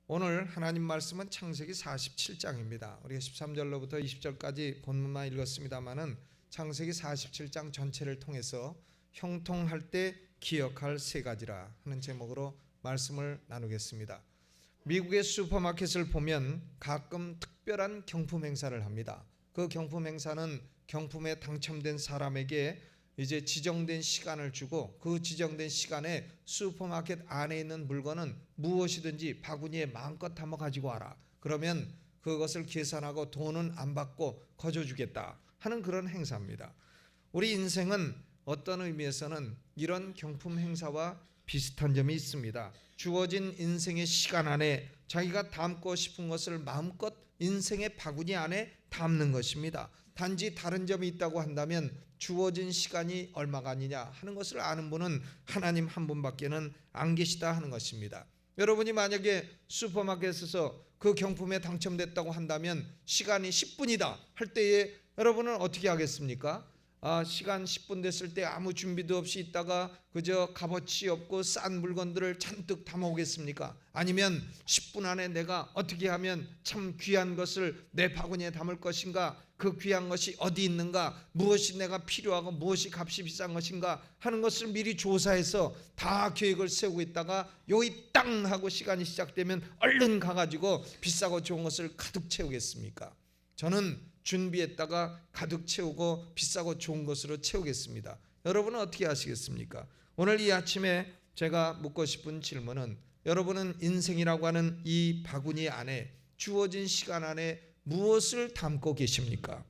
오늘 하나님 말씀은 창세기 47장입니다. 우리가 13절로부터 20절까지 본문만 읽었습니다마는 창세기 47장 전체를 통해서 형통할 때 기억할 세 가지라 하는 제목으로 말씀을 나누겠습니다. 미국의 슈퍼마켓을 보면 가끔 특별한 경품 행사를 합니다. 그 경품 행사는 경품에 당첨된 사람에게 이제 지정된 시간을 주고 그 지정된 시간에 슈퍼마켓 안에 있는 물건은 무엇이든지 바구니에 마음껏 담아 가지고 와라. 그러면 그것을 계산하고 돈은 안 받고 거저주겠다 하는 그런 행사입니다. 우리 인생은 어떤 의미에서는 이런 경품 행사와 비슷한 점이 있습니다. 주어진 인생의 시간 안에 자기가 담고 싶은 것을 마음껏 인생의 바구니 안에 담는 것입니다. 단지 다른 점이 있다고 한다면 주어진 시간이 얼마가 아니냐 하는 것을 아는 분은 하나님 한 분밖에는 안 계시다 하는 것입니다. 여러분이 만약에 슈퍼마켓에서 그 경품에 당첨됐다고 한다면 시간이 10분이다 할 때에 여러분은 어떻게 하겠습니까? 시간 10분 됐을 때 아무 준비도 없이 있다가 그저 값어치 없고 싼 물건들을 잔뜩 담아오겠습니까? 아니면 10분 안에 내가 어떻게 하면 참 귀한 것을 내 바구니에 담을 것인가? 그 귀한 것이 어디 있는가? 무엇이 내가 필요하고 무엇이 값이 비싼 것인가? 하는 것을 미리 조사해서 다 계획을 세우고 있다가 여기 땅 하고 시간이 시작되면 얼른 가가지고 비싸고 좋은 것을 가득 채우겠습니까? 저는 준비했다가 가득 채우고 비싸고 좋은 것으로 채우겠습니다. 여러분은 어떻게 하시겠습니까? 오늘 이 아침에 제가 묻고 싶은 질문은 여러분은 인생이라고 하는 이 바구니 안에 주어진 시간 안에 무엇을 담고 계십니까?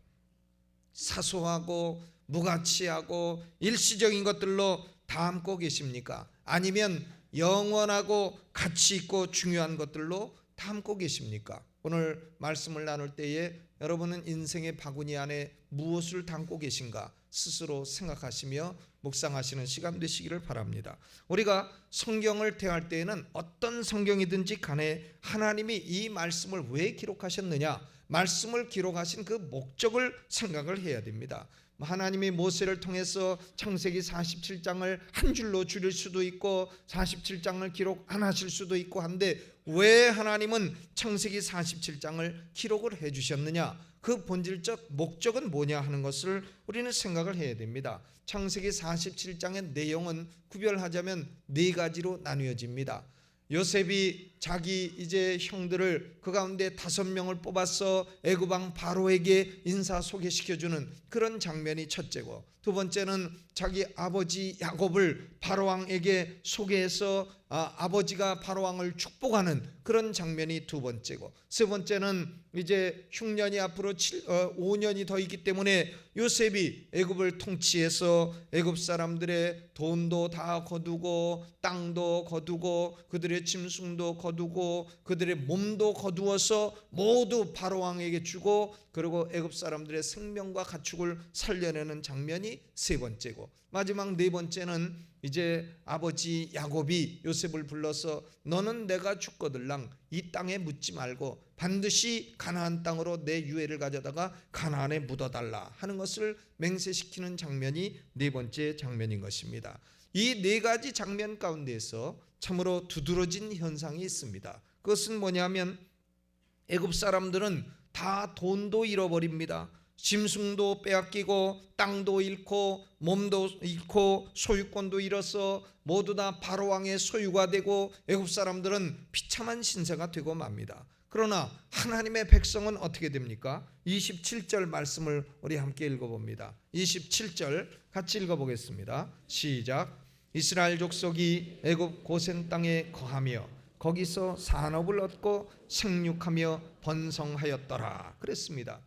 사소하고 무가치하고 일시적인 것들로 담고 계십니까? 아니면 영원하고 가치 있고 중요한 것들로 담고 계십니까? 오늘 말씀을 나눌 때에 여러분은 인생의 바구니 안에 무엇을 담고 계신가 스스로 생각하시며 묵상하시는 시간 되시기를 바랍니다. 우리가 성경을 대할 때에는 어떤 성경이든지 간에 하나님이 이 말씀을 왜 기록하셨느냐, 말씀을 기록하신 그 목적을 생각을 해야 됩니다. 하나님이 모세를 통해서 창세기 47장을 한 줄로 줄일 수도 있고 47장을 기록 안 하실 수도 있고 한데 왜 하나님은 창세기 47장을 기록을 해 주셨느냐, 그 본질적 목적은 뭐냐 하는 것을 우리는 생각을 해야 됩니다. 창세기 47장의 내용은 구별하자면 네 가지로 나뉘어집니다. 요셉이 자기 이제 형들을 그 가운데 5명을 뽑아서 애굽 왕 바로에게 인사 소개시켜주는 그런 장면이 첫째고, 두 번째는 자기 아버지 야곱을 바로 왕에게 소개해서 아버지가 바로 왕을 축복하는 그런 장면이 두 번째고, 세 번째는 이제 흉년이 앞으로 5년이 더 있기 때문에 요셉이 애굽을 통치해서 애굽 사람들의 돈도 다 거두고 땅도 거두고 그들의 짐승도 거두고 그들의 몸도 거두어서 모두 바로 왕에게 주고 그리고 애굽 사람들의 생명과 가축을 살려내는 장면이 세 번째고, 마지막 네 번째는 이제 아버지 야곱이 요셉을 불러서 너는 내가 죽거들랑 이 땅에 묻지 말고 반드시 가나안 땅으로 내 유해를 가져다가 가나안에 묻어달라 하는 것을 맹세시키는 장면이 네 번째 장면인 것입니다. 이 네 가지 장면 가운데에서 참으로 두드러진 현상이 있습니다. 그것은 뭐냐면 애굽 사람들은 다 돈도 잃어버립니다. 짐승도 빼앗기고 땅도 잃고 몸도 잃고 소유권도 잃어서 모두 다 바로 왕의 소유가 되고 애굽 사람들은 비참한 신세가 되고 맙니다. 그러나 하나님의 백성은 어떻게 됩니까? 27절 말씀을 우리 함께 읽어봅니다. 27절 같이 읽어보겠습니다. 시작. 이스라엘 족속이 애굽 고센 땅에 거하며 거기서 산업을 얻고 생육하며 번성하였더라 그랬습니다.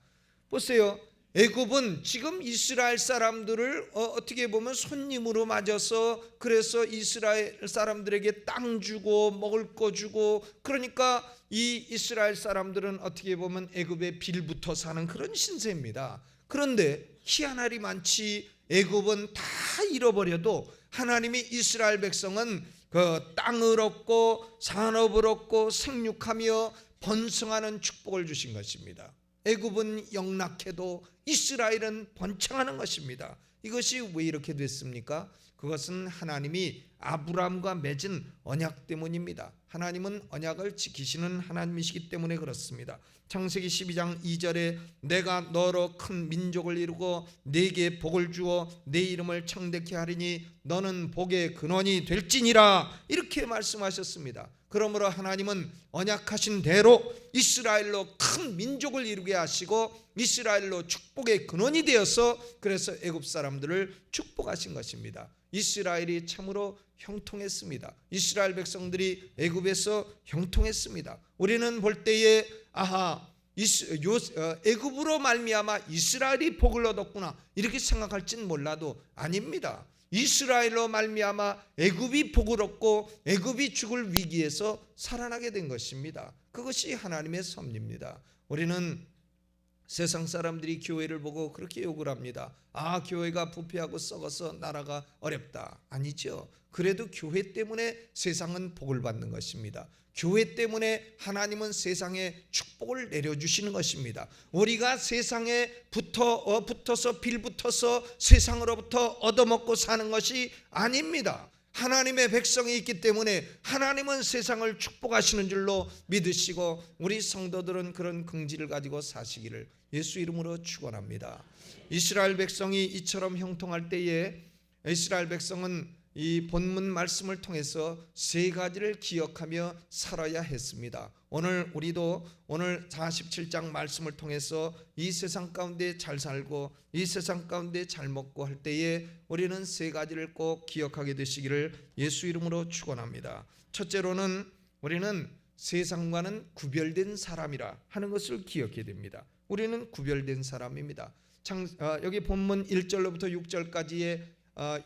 보세요. 애굽은 지금 이스라엘 사람들을 어떻게 보면 손님으로 맞아서 그래서 이스라엘 사람들에게 땅 주고 먹을 거 주고, 그러니까 이 이스라엘 사람들은 어떻게 보면 애굽의 빌부터 사는 그런 신세입니다. 그런데 희한하리 많지 애굽은 다 잃어버려도 하나님이 이스라엘 백성은 그 땅을 얻고 산업을 얻고 생육하며 번성하는 축복을 주신 것입니다. 애굽은 영락해도 이스라엘은 번창하는 것입니다. 이것이 왜 이렇게 됐습니까? 그것은 하나님이 아브라함과 맺은 언약 때문입니다. 하나님은 언약을 지키시는 하나님이시기 때문에 그렇습니다. 창세기 12장 2절에 내가 너로 큰 민족을 이루고 네게 복을 주어 네 이름을 창대케 하리니 너는 복의 근원이 될지니라, 이렇게 말씀하셨습니다. 그러므로 하나님은 언약하신 대로 이스라엘로 큰 민족을 이루게 하시고 이스라엘로 축복의 근원이 되어서 그래서 애굽 사람들을 축복하신 것입니다. 이스라엘이 참으로 형통했습니다. 이스라엘 백성들이 애굽에서 형통했습니다. 우리는 볼 때에 애굽으로 말미암아 이스라엘이 복을 얻었구나 이렇게 생각할진 몰라도 아닙니다. 이스라엘로 말미암아 애굽이 복을 얻고 애굽이 죽을 위기에서 살아나게 된 것입니다. 그것이 하나님의 섭리입니다. 우리는 세상 사람들이 교회를 보고 그렇게 욕을 합니다. 교회가 부패하고 썩어서 나라가 어렵다. 아니죠. 그래도 교회 때문에 세상은 복을 받는 것입니다. 교회 때문에 하나님은 세상에 축복을 내려주시는 것입니다. 우리가 세상에 붙어서 빌붙어서 세상으로부터 얻어먹고 사는 것이 아닙니다. 하나님의 백성이 있기 때문에 하나님은 세상을 축복하시는 줄로 믿으시고 우리 성도들은 그런 긍지를 가지고 사시기를 예수 이름으로 축원합니다. 이스라엘 백성이 이처럼 형통할 때에 이스라엘 백성은 이 본문 말씀을 통해서 세 가지를 기억하며 살아야 했습니다. 오늘 우리도 오늘 47장 말씀을 통해서 이 세상 가운데 잘 살고 이 세상 가운데 잘 먹고 할 때에 우리는 세 가지를 꼭 기억하게 되시기를 예수 이름으로 축원합니다. 첫째로는 우리는 세상과는 구별된 사람이라 하는 것을 기억해야 됩니다. 우리는 구별된 사람입니다. 여기 본문 1절로부터 6절까지의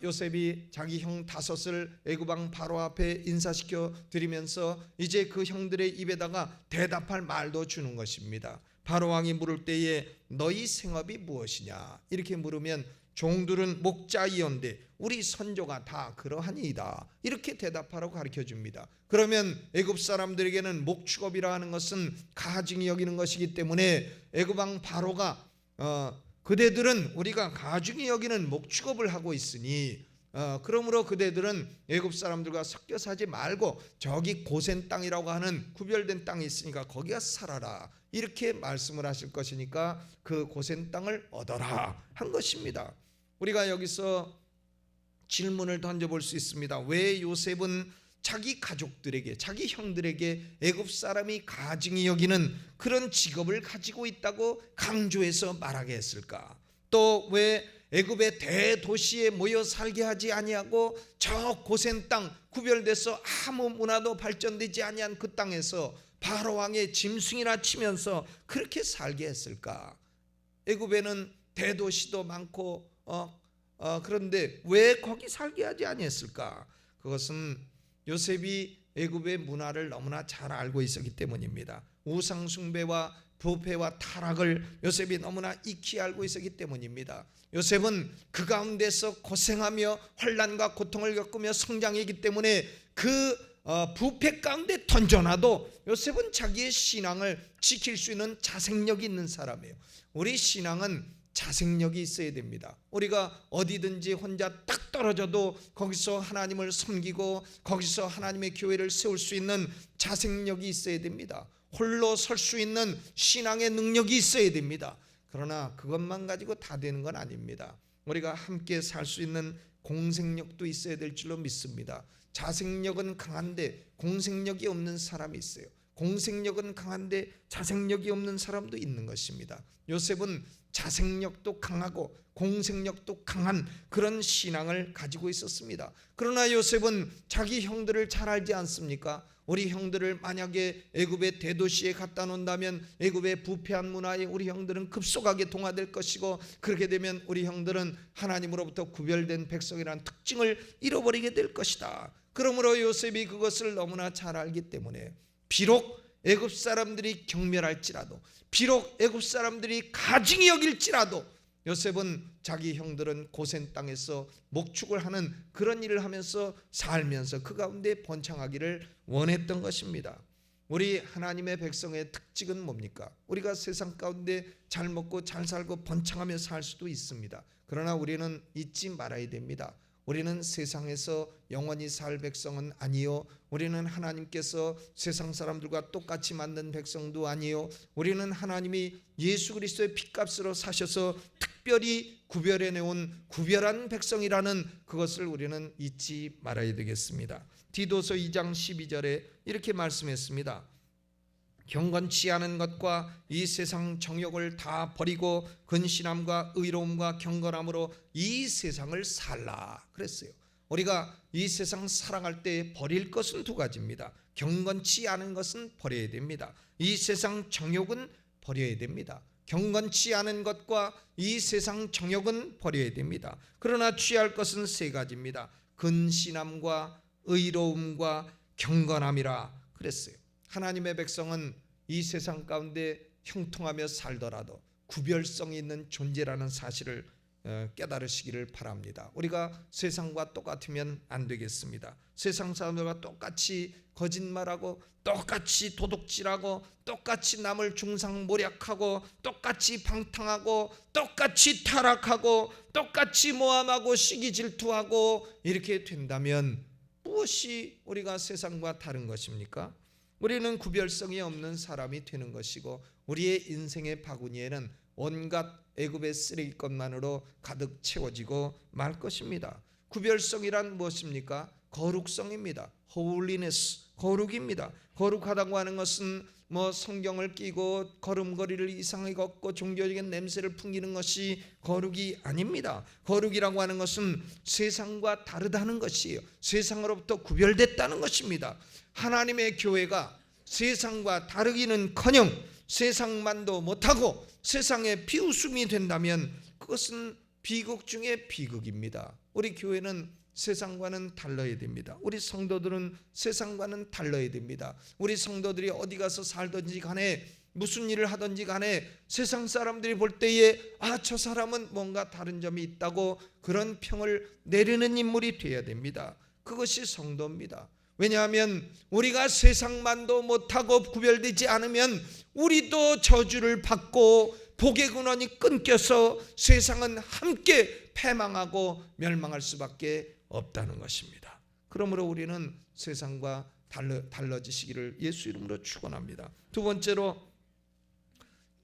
요셉이 자기 형 다섯을 애굽 왕 바로 앞에 인사시켜 드리면서 이제 그 형들의 입에다가 대답할 말도 주는 것입니다. 바로 왕이 물을 때에 너희 생업이 무엇이냐 이렇게 물으면 종들은 목자이언데 우리 선조가 다 그러하니이다 이렇게 대답하라고 가르쳐 줍니다. 그러면 애굽 사람들에게는 목축업이라 하는 것은 가증히 여기는 것이기 때문에 애굽 왕 바로가 그대들은 우리가 가중히 여기는 목축업을 하고 있으니 그러므로 그대들은 애굽 사람들과 섞여 사지 말고 저기 고센 땅이라고 하는 구별된 땅이 있으니까 거기 가서 살아라 이렇게 말씀을 하실 것이니까 그 고센 땅을 얻어라 한 것입니다. 우리가 여기서 질문을 던져볼 수 있습니다. 왜 요셉은 자기 가족들에게 자기 형들에게 애굽 사람이 가증히 여기는 그런 직업을 가지고 있다고 강조해서 말하게 했을까? 또 왜 애굽의 대도시에 모여 살게 하지 아니하고 저 고센 땅 구별돼서 아무 문화도 발전되지 아니한 그 땅에서 바로 왕의 짐승이나 치면서 그렇게 살게 했을까? 애굽에는 대도시도 많고 그런데 왜 거기 살게 하지 아니했을까? 그것은 요셉이 애굽의 문화를 너무나 잘 알고 있었기 때문입니다. 우상 숭배와 부패와 타락을 요셉이 너무나 익히 알고 있었기 때문입니다. 요셉은 그 가운데서 고생하며 환난과 고통을 겪으며 성장했기 때문에 그 부패 가운데 던져놔도 요셉은 자기의 신앙을 지킬 수 있는 자생력이 있는 사람이에요. 우리 신앙은 자생력이 있어야 됩니다. 우리가 어디든지 혼자 딱 떨어져도 거기서 하나님을 섬기고 거기서 하나님의 교회를 세울 수 있는 자생력이 있어야 됩니다. 홀로 설 수 있는 신앙의 능력이 있어야 됩니다. 그러나 그것만 가지고 다 되는 건 아닙니다. 우리가 함께 살 수 있는 공생력도 있어야 될 줄로 믿습니다. 자생력은 강한데 공생력이 없는 사람이 있어요. 공생력은 강한데 자생력이 없는 사람도 있는 것입니다. 요셉은 자생력도 강하고 공생력도 강한 그런 신앙을 가지고 있었습니다. 그러나 요셉은 자기 형들을 잘 알지 않습니까? 우리 형들을 만약에 애굽의 대도시에 갖다 놓는다면 애굽의 부패한 문화에 우리 형들은 급속하게 동화될 것이고 그렇게 되면 우리 형들은 하나님으로부터 구별된 백성이라는 특징을 잃어버리게 될 것이다. 그러므로 요셉이 그것을 너무나 잘 알기 때문에 비록 애굽 사람들이 경멸할지라도 비록 애굽 사람들이 가증히 여길지라도 요셉은 자기 형들은 고센 땅에서 목축을 하는 그런 일을 하면서 살면서 그 가운데 번창하기를 원했던 것입니다. 우리 하나님의 백성의 특징은 뭡니까? 우리가 세상 가운데 잘 먹고 잘 살고 번창하며 살 수도 있습니다. 그러나 우리는 잊지 말아야 됩니다. 우리는 세상에서 영원히 살 백성은 아니요, 우리는 하나님께서 세상 사람들과 똑같이 만든 백성도 아니요, 우리는 하나님이 예수 그리스도의 핏값으로 사셔서 특별히 구별해내온 구별한 백성이라는 그것을 우리는 잊지 말아야 되겠습니다. 디도서 2장 12절에 이렇게 말씀했습니다. 경건치 않은 것과 이 세상 정욕을 다 버리고 근신함과 의로움과 경건함으로 이 세상을 살라 그랬어요. 우리가 이 세상 살아갈 때 버릴 것은 두 가지입니다. 경건치 않은 것은 버려야 됩니다. 이 세상 정욕은 버려야 됩니다. 경건치 않은 것과 이 세상 정욕은 버려야 됩니다. 그러나 취할 것은 세 가지입니다. 근신함과 의로움과 경건함이라 그랬어요. 하나님의 백성은 이 세상 가운데 형통하며 살더라도 구별성이 있는 존재라는 사실을 깨달으시기를 바랍니다. 우리가 세상과 똑같으면 안 되겠습니다. 세상 사람들과 똑같이 거짓말하고 똑같이 도둑질하고 똑같이 남을 중상모략하고 똑같이 방탕하고 똑같이 타락하고 똑같이 모함하고 시기 질투하고 이렇게 된다면 무엇이 우리가 세상과 다른 것입니까? 우리는 구별성이 없는 사람이 되는 것이고 우리의 인생의 바구니에는 온갖 애굽의 쓰레기것만으로 가득 채워지고 말 것입니다. 구별성이란 무엇입니까? 거룩성입니다. holiness, 거룩입니다. 거룩하다고 하는 것은 뭐 성경을 끼고 걸음걸이를 이상하게 걷고 종교적인 냄새를 풍기는 것이 거룩이 아닙니다. 거룩이라고 하는 것은 세상과 다르다는 것이에요. 세상으로부터 구별됐다는 것입니다. 하나님의 교회가 세상과 다르기는커녕 세상만도 못하고 세상의 비웃음이 된다면 그것은 비극 중에 비극입니다. 우리 교회는 세상과는 달라야 됩니다. 우리 성도들은 세상과는 달라야 됩니다. 우리 성도들이 어디 가서 살든지 간에 무슨 일을 하든지 간에 세상 사람들이 볼 때에 저 사람은 뭔가 다른 점이 있다고 그런 평을 내리는 인물이 되어야 됩니다. 그것이 성도입니다. 왜냐하면 우리가 세상만도 못하고 구별되지 않으면 우리도 저주를 받고 복의 근원이 끊겨서 세상은 함께 패망하고 멸망할 수밖에 없다는 것입니다. 그러므로 우리는 세상과 달라지시기를 예수 이름으로 축원합니다. 두 번째로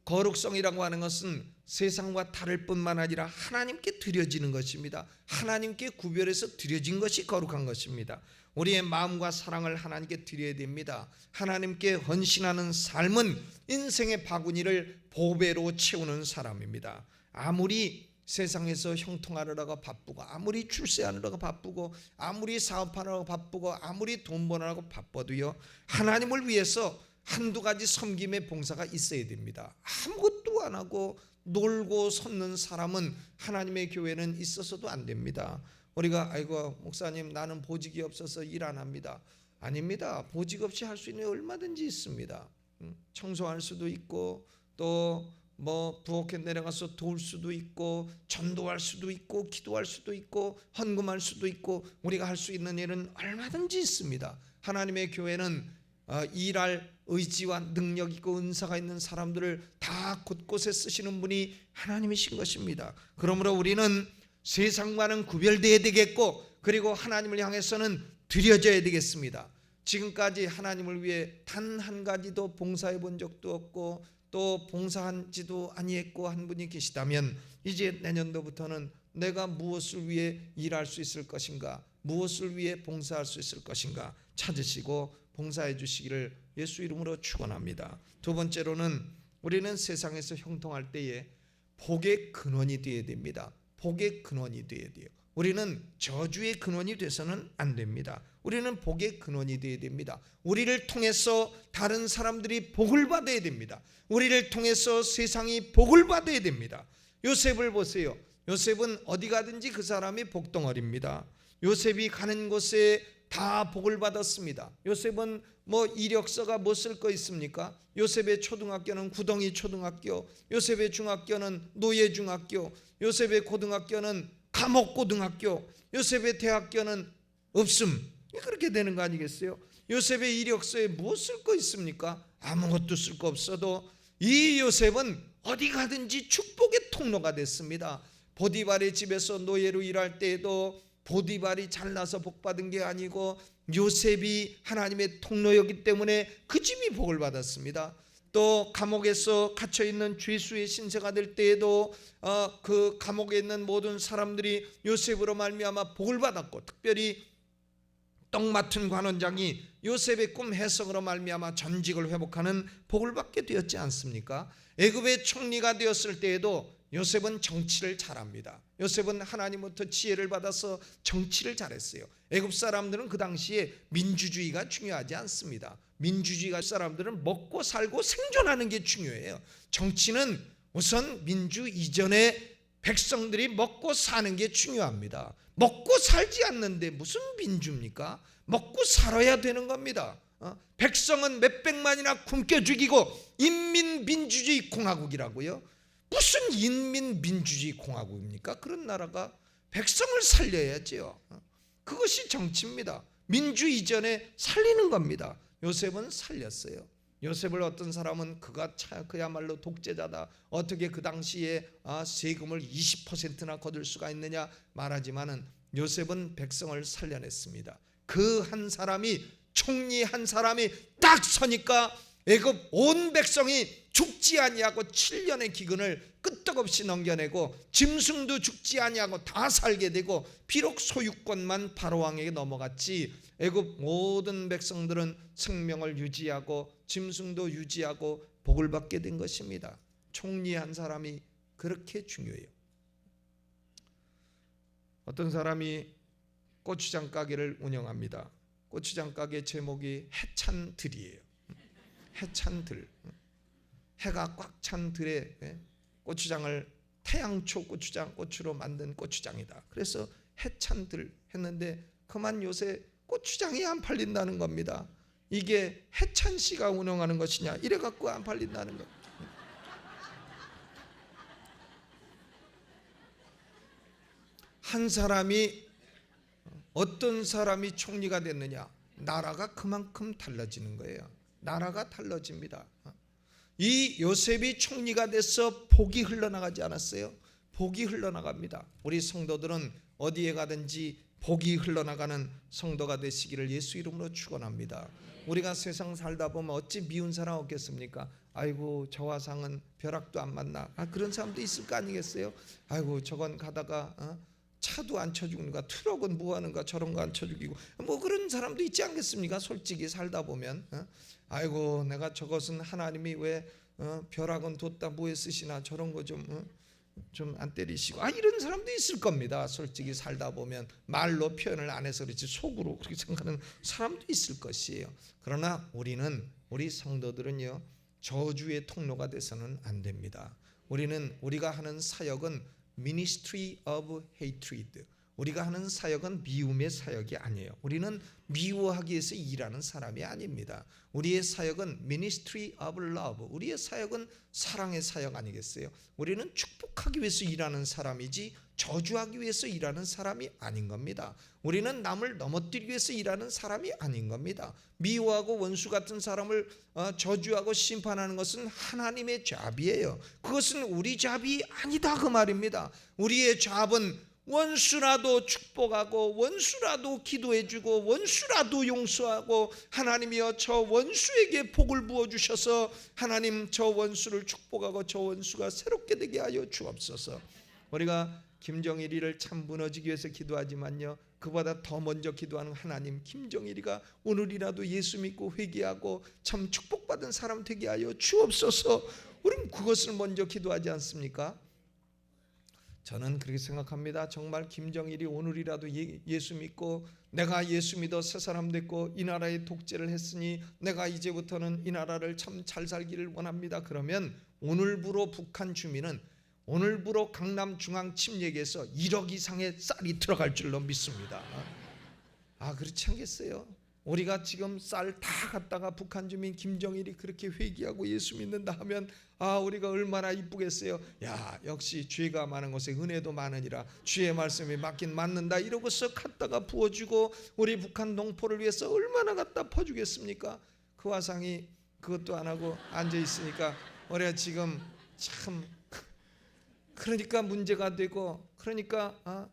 거룩성이라고 하는 것은 세상과 다를 뿐만 아니라 하나님께 드려지는 것입니다. 하나님께 구별해서 드려진 것이 거룩한 것입니다. 우리의 마음과 사랑을 하나님께 드려야 됩니다. 하나님께 헌신하는 삶은 인생의 바구니를 보배로 채우는 사람입니다. 아무리 세상에서 형통하느라고 바쁘고 아무리 출세하느라고 바쁘고 아무리 사업하느라고 바쁘고 아무리 돈 버느라고 바빠도요, 하나님을 위해서 한두 가지 섬김의 봉사가 있어야 됩니다. 아무것도 안 하고 놀고 섰는 사람은 하나님의 교회는 있어서도 안 됩니다. 우리가 아이고 목사님 나는 보직이 없어서 일 안 합니다. 아닙니다. 보직 없이 할 수 있는 게 얼마든지 있습니다. 청소할 수도 있고 또 뭐 부엌에 내려가서 도울 수도 있고 전도할 수도 있고 기도할 수도 있고 헌금할 수도 있고 우리가 할 수 있는 일은 얼마든지 있습니다. 하나님의 교회는 일할 의지와 능력 있고 은사가 있는 사람들을 다 곳곳에 쓰시는 분이 하나님이신 것입니다. 그러므로 우리는 세상과는 구별되어야 되겠고 그리고 하나님을 향해서는 드려져야 되겠습니다. 지금까지 하나님을 위해 단 한 가지도 봉사해 본 적도 없고 또 봉사한지도 아니했고 한 분이 계시다면 이제 내년도부터는 내가 무엇을 위해 일할 수 있을 것인가, 무엇을 위해 봉사할 수 있을 것인가 찾으시고 봉사해 주시기를 예수 이름으로 축원합니다. 두 번째로는 우리는 세상에서 형통할 때에 복의 근원이 되어야 됩니다. 복의 근원이 되어야 돼요. 우리는 저주의 근원이 돼서는 안 됩니다. 우리는 복의 근원이 되어야 됩니다. 우리를 통해서 다른 사람들이 복을 받아야 됩니다. 우리를 통해서 세상이 복을 받아야 됩니다. 요셉을 보세요. 요셉은 어디 가든지 그 사람이 복덩어리입니다. 요셉이 가는 곳에 다 복을 받았습니다. 요셉은 뭐 이력서가 뭐 쓸 거 있습니까? 요셉의 초등학교는 구덩이 초등학교, 요셉의 중학교는 노예 중학교, 요셉의 고등학교는 감옥 고등학교, 요셉의 대학교는 없음. 그렇게 되는 거 아니겠어요? 요셉의 이력서에 뭐 쓸 거 있습니까? 아무것도 쓸 거 없어도 이 요셉은 어디 가든지 축복의 통로가 됐습니다. 보디발의 집에서 노예로 일할 때에도 보디발이 잘나서 복 받은 게 아니고 요셉이 하나님의 통로였기 때문에 그 집이 복을 받았습니다. 또 감옥에서 갇혀 있는 죄수의 신세가 될 때에도 그 감옥에 있는 모든 사람들이 요셉으로 말미암아 복을 받았고, 특별히 떡 맡은 관원장이 요셉의 꿈 해석으로 말미암아 전직을 회복하는 복을 받게 되었지 않습니까? 애굽의 총리가 되었을 때에도 요셉은 정치를 잘합니다. 요셉은 하나님부터 지혜를 받아서 정치를 잘했어요. 애굽 사람들은 그 당시에 민주주의가 중요하지 않습니다. 민주주의가 사람들은 먹고 살고 생존하는 게 중요해요. 정치는 우선 민주 이전에 백성들이 먹고 사는 게 중요합니다. 먹고 살지 않는데 무슨 민주입니까? 먹고 살아야 되는 겁니다. 백성은 몇백만이나 굶겨 죽이고 인민민주주의 공화국이라고요? 무슨 인민민주주의 공화국입니까? 그런 나라가 백성을 살려야지요. 그것이 정치입니다. 민주 이전에 살리는 겁니다. 요셉은 살렸어요. 요셉을 어떤 사람은 그야말로 독재자다, 어떻게 그 당시에 세금을 20%나 거둘 수가 있느냐 말하지만은 요셉은 백성을 살려냈습니다. 그 한 사람이, 총리 한 사람이 딱 서니까 애굽 온 백성이 죽지 아니하고 7년의 기근을 끄떡없이 넘겨내고 짐승도 죽지 아니하고 다 살게 되고, 비록 소유권만 바로 왕에게 넘어갔지 애굽 모든 백성들은 생명을 유지하고 짐승도 유지하고 복을 받게 된 것입니다. 총리 한 사람이 그렇게 중요해요. 어떤 사람이 고추장 가게를 운영합니다. 고추장 가게 제목이 해찬들이에요. 해찬들. 해가 꽉 찬 들에 고추장을 태양초 고추장, 고추로 만든 고추장이다. 그래서 해찬들 했는데 그만 요새 고추장이 안 팔린다는 겁니다. 이게 해찬 씨가 운영하는 것이냐, 이래 갖고 안 팔린다는 거. 한 사람이, 어떤 사람이 총리가 됐느냐, 나라가 그만큼 달라지는 거예요. 나라가 달라집니다. 이 요셉이 총리가 돼서 복이 흘러나가지 않았어요? 복이 흘러나갑니다. 우리 성도들은 어디에 가든지 복이 흘러나가는 성도가 되시기를 예수 이름으로 축원합니다. 우리가 세상 살다 보면 어찌 미운 사람 없겠습니까? 아이고 저 화상은 벼락도 안 맞나, 그런 사람도 있을 거 아니겠어요? 아이고 저건 가다가 차도 안 쳐주는가, 트럭은 뭐 하는가, 저런 거 안 쳐주기고, 뭐 그런 사람도 있지 않겠습니까? 솔직히 살다 보면 아이고 내가 저것은 하나님이 왜 벼락은 뒀다 뭐에 쓰시나, 저런 거 좀 안 때리시고, 이런 사람도 있을 겁니다. 솔직히 살다 보면 말로 표현을 안 해서 그렇지 속으로 그렇게 생각하는 사람도 있을 것이에요. 그러나 우리 성도들은요, 저주의 통로가 돼서는 안 됩니다. 우리가 하는 사역은 Ministry of Hatred. 우리가 하는 사역은 미움의 사역이 아니에요. 우리는 미워하기 위해서 일하는 사람이 아닙니다. 우리의 사역은 Ministry of Love. 우리의 사역은 사랑의 사역 아니겠어요? 우리는 축복하기 위해서 일하는 사람이지 저주하기 위해서 일하는 사람이 아닌 겁니다. 우리는 남을 넘어뜨리기 위해서 일하는 사람이 아닌 겁니다. 미워하고 원수 같은 사람을 저주하고 심판하는 것은 하나님의 잡이에요. 그것은 우리 잡이 아니다, 그 말입니다. 우리의 잡은 원수라도 축복하고 원수라도 기도해주고 원수라도 용서하고, 하나님이여 저 원수에게 복을 부어주셔서 하나님 저 원수를 축복하고 저 원수가 새롭게 되게 하여 주옵소서. 우리가 김정일이를 참 무너지기 위해서 기도하지만요, 그보다 더 먼저 기도하는 하나님, 김정일이가 오늘이라도 예수 믿고 회개하고 참 축복받은 사람 되게 하여 주옵소서. 우리는 그것을 먼저 기도하지 않습니까? 저는 그렇게 생각합니다. 정말 김정일이 오늘이라도 예수 믿고, 내가 예수 믿어 새 사람 됐고 이 나라에 독재를 했으니 내가 이제부터는 이 나라를 참 잘 살기를 원합니다. 그러면 오늘부로 북한 주민은, 오늘부로 강남 중앙 침략에서 1억 이상의 쌀이 들어갈 줄로 믿습니다. 그렇지 않겠어요? 우리가 지금 쌀 다 갖다가 북한 주민 김정일이 그렇게 회개하고 예수 믿는다 하면 우리가 얼마나 이쁘겠어요. 야, 역시 죄가 많은 곳에 은혜도 많으니라, 주의 말씀이 맞긴 맞는다, 이러고서 갖다가 부어주고 우리 북한 농포를 위해서 얼마나 갖다 퍼주겠습니까? 그 화상이 그것도 안 하고 앉아 있으니까 우리가 지금 참, 그러니까 문제가 되고, 그러니까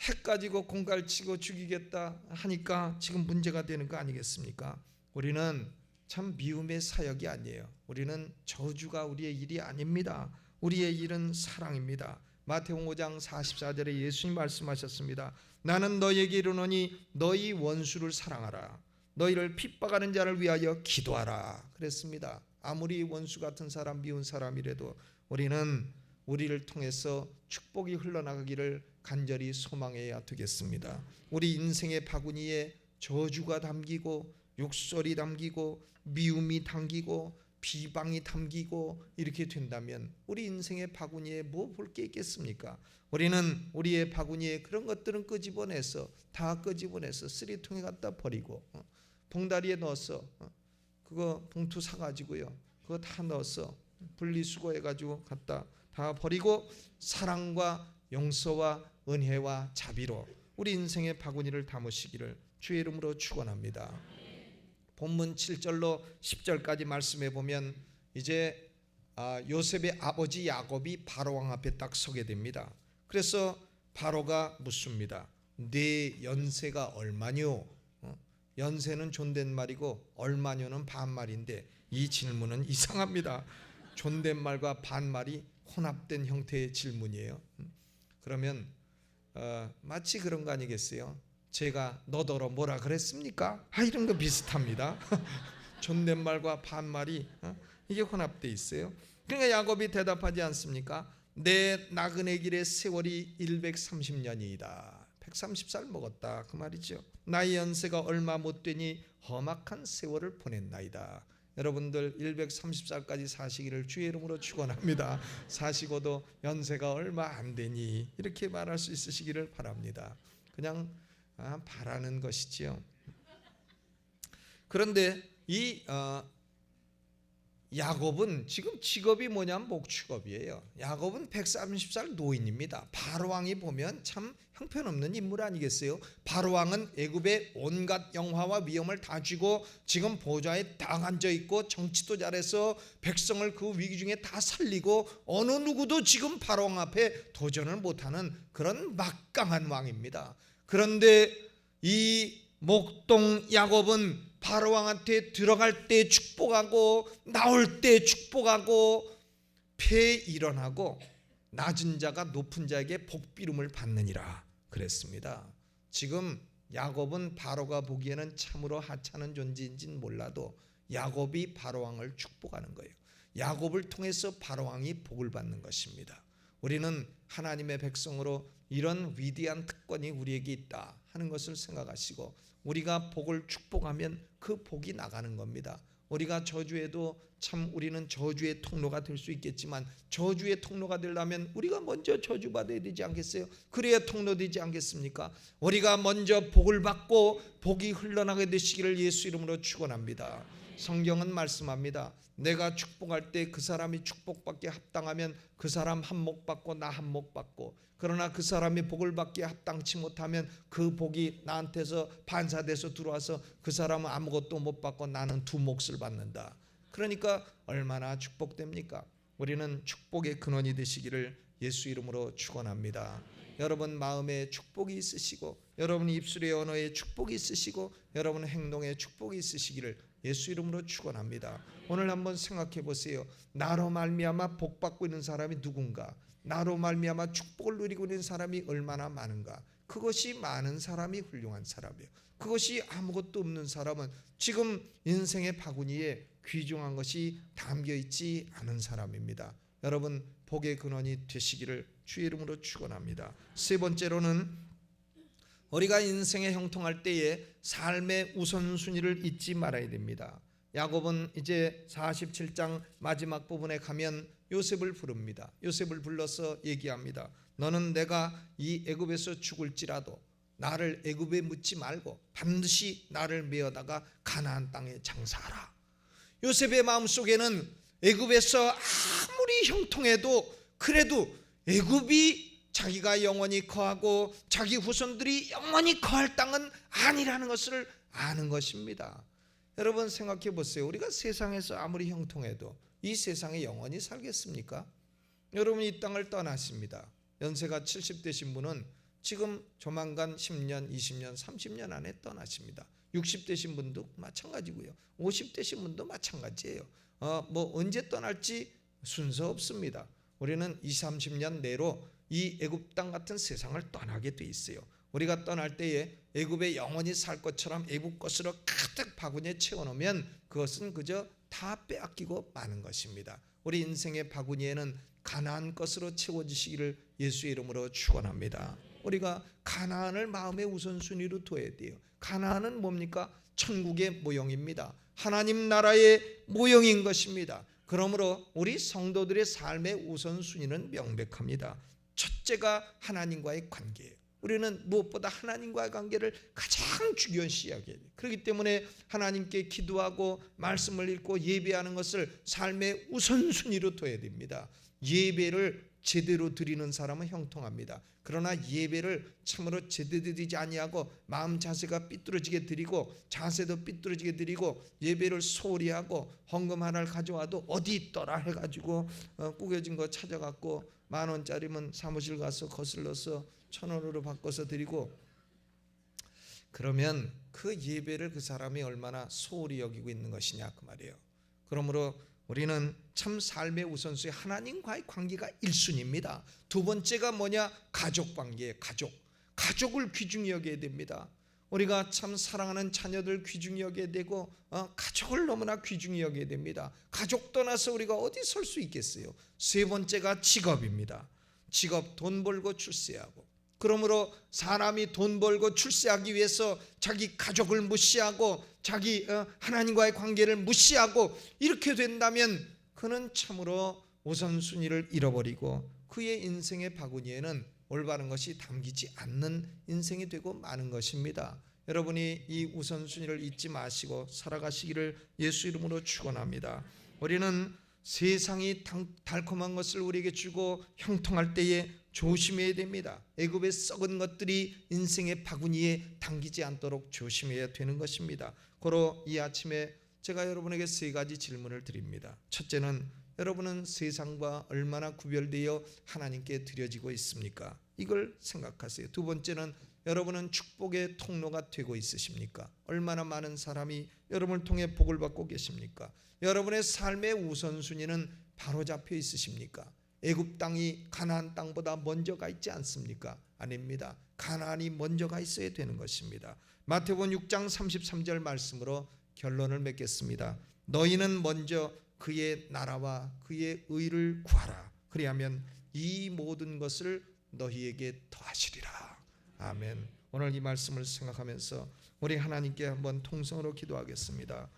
핵 가지고 공갈치고 죽이겠다 하니까 지금 문제가 되는 거 아니겠습니까? 우리는 참 미움의 사역이 아니에요. 우리는 저주가 우리의 일이 아닙니다. 우리의 일은 사랑입니다. 마태복음 5장 44절에 예수님 말씀하셨습니다. 나는 너희에게 이르노니 너희 원수를 사랑하라. 너희를 핍박하는 자를 위하여 기도하라 그랬습니다. 아무리 원수 같은 사람, 미운 사람이라도 우리는 우리를 통해서 축복이 흘러나가기를 간절히 소망해야 되겠습니다. 우리 인생의 바구니에 저주가 담기고 욕설이 담기고 미움이 담기고 비방이 담기고 이렇게 된다면 우리 인생의 바구니에 뭐 볼 게 있겠습니까? 우리는 우리의 바구니에 그런 것들은 끄집어내서 다 끄집어내서 쓰레기통에 갖다 버리고 봉다리에 넣어서 그거 봉투 사가지고요 그거 다 넣어서 분리수거해가지고 갖다 다 버리고 사랑과 용서와 은혜와 자비로 우리 인생의 바구니를 담으시기를 주의 이름으로 축원합니다. 본문 7절로 10절까지 말씀해 보면 이제 요셉의 아버지 야곱이 바로왕 앞에 딱 서게 됩니다. 그래서 바로가 묻습니다. 네 연세가 얼마뇨? 연세는 존댓말이고 얼마뇨는 반말인데 이 질문은 이상합니다. 존댓말과 반말이 혼합된 형태의 질문이에요. 그러면 마치 그런 거 아니겠어요? 제가 너더러 뭐라 그랬습니까? 이런 거 비슷합니다. 존댓말과 반말이 이게 혼합돼 있어요. 그러니까 야곱이 대답하지 않습니까? 내 나그네 길의 세월이 130년이다. 130살 먹었다 그 말이죠. 나의 연세가 얼마 못 되니 험악한 세월을 보냈나이다. 여러분들 130살까지 사시기를 주의 이름으로 축원합니다. 사시고도 연세가 얼마 안 되니 이렇게 말할 수 있으시기를 바랍니다. 그냥 바라는 것이지요. 그런데 이 야곱은 지금 직업이 뭐냐면 목축업이에요. 야곱은 130살 노인입니다. 바로왕이 보면 참 형편없는 인물 아니겠어요? 바로왕은 애굽의 온갖 영화와 위험을 다 쥐고 지금 보좌에 딱 앉아있고 정치도 잘해서 백성을 그 위기 중에 다 살리고 어느 누구도 지금 바로왕 앞에 도전을 못하는 그런 막강한 왕입니다. 그런데 이 목동 야곱은 바로왕한테 들어갈 때 축복하고 나올 때 축복하고 패 일어나고 낮은 자가 높은 자에게 복비름을 받느니라 그랬습니다. 지금 야곱은 바로가 보기에는 참으로 하찮은 존재인지는 몰라도 야곱이 바로왕을 축복하는 거예요. 야곱을 통해서 바로왕이 복을 받는 것입니다. 우리는 하나님의 백성으로 이런 위대한 특권이 우리에게 있다 하는 것을 생각하시고 우리가 복을 축복하면 그 복이 나가는 겁니다. 우리가 저주해도 참 우리는 저주의 통로가 될 수 있겠지만 저주의 통로가 되려면 우리가 먼저 저주받아야 되지 않겠어요? 그래야 통로 되지 않겠습니까? 우리가 먼저 복을 받고 복이 흘러나게 되시기를 예수 이름으로 축원합니다. 성경은 말씀합니다. 내가 축복할 때 그 사람이 축복받기에 합당하면 그 사람 한몫 받고 나 한몫 받고 그러나 그 사람이 복을 받기에 합당치 못하면 그 복이 나한테서 반사돼서 들어와서 그 사람은 아무것도 못 받고 나는 두 몫을 받는다. 그러니까 얼마나 축복됩니까? 우리는 축복의 근원이 되시기를 예수 이름으로 축원합니다. 여러분 마음에 축복이 있으시고 여러분 입술의 언어에 축복이 있으시고 여러분 행동에 축복이 있으시기를 예수 이름으로 축원합니다. 오늘 한번 생각해 보세요. 나로 말미암아 복 받고 있는 사람이 누군가? 나로 말미암아 축복을 누리고 있는 사람이 얼마나 많은가? 그것이 많은 사람이 훌륭한 사람이에요. 그것이 아무것도 없는 사람은 지금 인생의 바구니에 귀중한 것이 담겨 있지 않은 사람입니다. 여러분 복의 근원이 되시기를 주의 이름으로 축원합니다. 세 번째로는 우리가 인생에 형통할 때에 삶의 우선순위를 잊지 말아야 됩니다. 야곱은 이제 47장 마지막 부분에 가면 요셉을 부릅니다. 요셉을 불러서 얘기합니다. 너는 내가 이 애굽에서 죽을지라도 나를 애굽에 묻지 말고 반드시 나를 메어다가 가나안 땅에 장사하라. 요셉의 마음속에는 애굽에서 아무리 형통해도 그래도 애굽이 자기가 영원히 거하고 자기 후손들이 영원히 거할 땅은 아니라는 것을 아는 것입니다. 여러분 생각해 보세요. 우리가 세상에서 아무리 형통해도 이 세상에 영원히 살겠습니까? 여러분 이 땅을 떠나십니다. 연세가 70 되신 분은 지금 조만간 10년, 20년, 30년 안에 떠나십니다. 60대신 분도 마찬가지고요. 50대신 분도 마찬가지예요. 뭐 언제 떠날지 순서 없습니다. 우리는 20, 30년 내로 이 애굽 땅 같은 세상을 떠나게 돼 있어요. 우리가 떠날 때에 애굽에 영원히 살 것처럼 애굽 것으로 가득 바구니에 채워놓으면 그것은 그저 다 빼앗기고 마는 것입니다. 우리 인생의 바구니에는 가나안 것으로 채워지시기를 예수의 이름으로 축원합니다. 우리가 가나안을 마음의 우선순위로 둬야 돼요. 가나안은 뭡니까? 천국의 모형입니다. 하나님 나라의 모형인 것입니다. 그러므로 우리 성도들의 삶의 우선순위는 명백합니다. 첫째가 하나님과의 관계예요. 우리는 무엇보다 하나님과의 관계를 가장 중요시 여겨야 돼요. 그렇기 때문에 하나님께 기도하고 말씀을 읽고 예배하는 것을 삶의 우선순위로 둬야 됩니다. 예배를 제대로 드리는 사람은 형통합니다. 그러나 예배를 참으로 제대로 드리지 아니하고 마음 자세가 삐뚤어지게 드리고 자세도 삐뚤어지게 드리고 예배를 소홀히 하고 헌금 하나를 가져와도 어디 있더라 해가지고 구겨진 거 찾아갖고 10,000원짜리면 사무실 가서 거슬러서 1,000원으로 바꿔서 드리고, 그러면 그 예배를 그 사람이 얼마나 소홀히 여기고 있는 것이냐 그 말이에요. 그러므로 우리는 참 삶의 우선순위 하나님과의 관계가 1순위입니다. 두 번째가 뭐냐? 가족 관계예요. 가족을 귀중히 여겨야 됩니다. 우리가 참 사랑하는 자녀들 귀중히 여겨야 되고 가족을 너무나 귀중히 여겨야 됩니다. 가족 떠나서 우리가 어디 설 수 있겠어요? 세 번째가 직업입니다. 직업, 돈 벌고 출세하고. 그러므로 사람이 돈 벌고 출세하기 위해서 자기 가족을 무시하고 자기 하나님과의 관계를 무시하고 이렇게 된다면 그는 참으로 우선순위를 잃어버리고 그의 인생의 바구니에는 올바른 것이 담기지 않는 인생이 되고 마는 것입니다. 여러분이 이 우선순위를 잊지 마시고 살아가시기를 예수 이름으로 축원합니다. 우리는 세상이 달콤한 것을 우리에게 주고 형통할 때에 조심해야 됩니다. 애굽의 썩은 것들이 인생의 바구니에 담기지 않도록 조심해야 되는 것입니다. 고로 이 아침에 제가 여러분에게 세 가지 질문을 드립니다. 첫째는 여러분은 세상과 얼마나 구별되어 하나님께 드려지고 있습니까? 이걸 생각하세요. 두 번째는 여러분은 축복의 통로가 되고 있으십니까? 얼마나 많은 사람이 여러분을 통해 복을 받고 계십니까? 여러분의 삶의 우선순위는 바로잡혀 있으십니까? 애굽 땅이 가나안 땅보다 먼저 가 있지 않습니까? 아닙니다. 가나안이 먼저 가 있어야 되는 것입니다. 마태복음 6장 33절 말씀으로 결론을 맺겠습니다. 너희는 먼저 그의 나라와 그의 의를 구하라. 그리하면 이 모든 것을 너희에게 더하시리라. 아멘. 오늘 이 말씀을 생각하면서 우리 하나님께 한번 통성으로 기도하겠습니다.